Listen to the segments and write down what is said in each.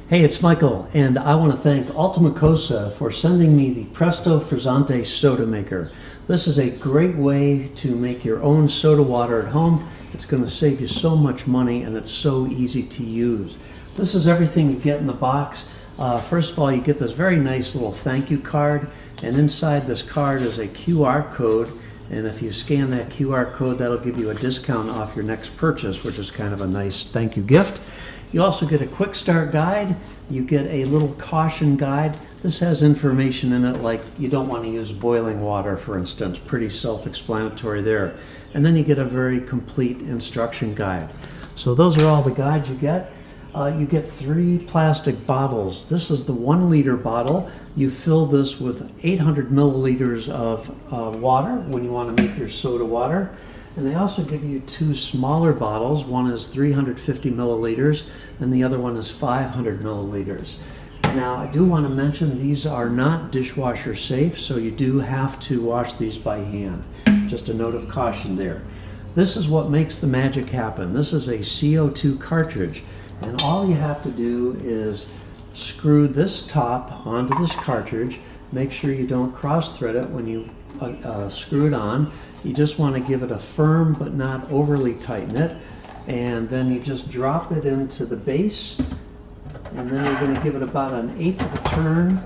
Hey, it's Michael, and I want to thank Ultima Cosa for sending me the Presto Frizzante soda maker. This is a great way to make your own soda water at home. It's going to save you so much money, and it's so easy to use. This is everything you get in the box. First of all, you get this very nice little thank you card, and inside this card is a QR code, and if you scan that QR code, that'll give you a discount off your next purchase, which is kind of a nice thank you gift. You also get a quick start guide. You get a little caution guide. This has information in it like you don't want to use boiling water, for instance. Pretty self-explanatory there. And then you get a very complete instruction guide. So those are all the guides you get. You get 3 plastic bottles. This is the 1 liter bottle. You fill this with 800 milliliters of water when you want to make your soda water. And they also give you 2 smaller bottles. One is 350 milliliters and the other one is 500 milliliters. Now, I do want to mention these are not dishwasher safe, so you do have to wash these by hand. Just a note of caution there. This is what makes the magic happen. This is a CO2 cartridge, and all you have to do is screw this top onto this cartridge. Make sure you don't cross thread it when you screw it on. You just want to give it a firm but not overly tighten it, and then you just drop it into the base, and then you're going to give it about 1/8 of a turn,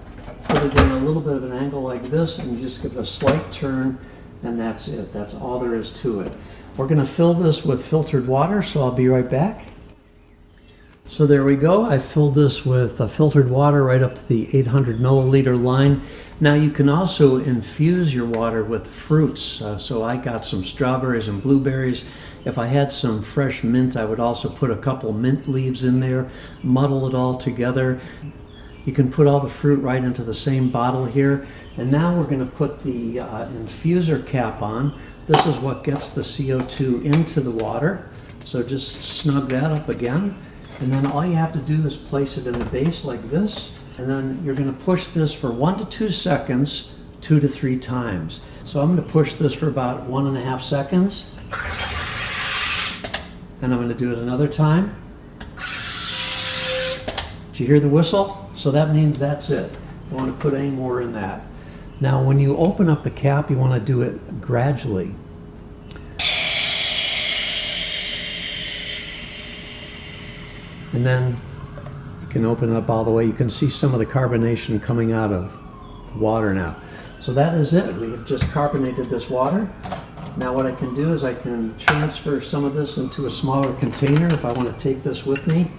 put it in a little bit of an angle like this, and you just give it a slight turn, and that's it. That's all there is to it. We're going to fill this with filtered water, so I'll be right back. So there we go. I filled this with filtered water right up to the 800 milliliter line. Now you can also infuse your water with fruits. So I got some strawberries and blueberries. If I had some fresh mint, I would also put a couple mint leaves in there, muddle it all together. You can put all the fruit right into the same bottle here. And now we're going to put the infuser cap on. This is what gets the CO2 into the water. So just snug that up again. And then all you have to do is place it in the base like this, and then you're going to push this for 1 to 2 seconds, 2 to 3 times. So I'm going to push this for about 1.5 seconds, and I'm going to do it another time. Did you hear the whistle? So that means that's it. Don't want to put any more in that. Now when you open up the cap, you want to do it gradually. And then you can open it up all the way. You can see some of the carbonation coming out of the water now. So that is it. We have just carbonated this water. Now what I can do is I can transfer some of this into a smaller container if I want to take this with me.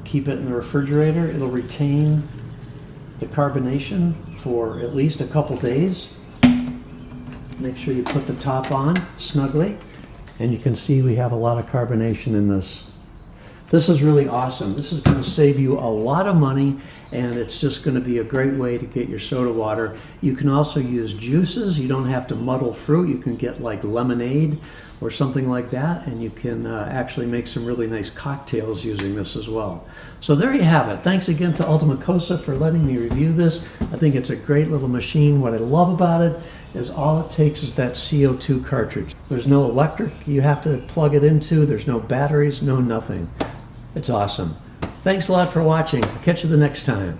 Keep it in the refrigerator. It'll retain the carbonation for at least a couple days. Make sure you put the top on snugly. And you can see we have a lot of carbonation in this. This is really awesome. This is going to save you a lot of money, and it's just going to be a great way to get your soda water. You can also use juices. You don't have to muddle fruit. You can get like lemonade or something like that, and you can actually make some really nice cocktails using this as well. So there you have it. Thanks again to Ultima Cosa for letting me review this. I think it's a great little machine. What I love about it is all it takes is that CO2 cartridge. There's no electric you have to plug it into. There's no batteries, no nothing. It's awesome. Thanks a lot for watching. I'll catch you the next time.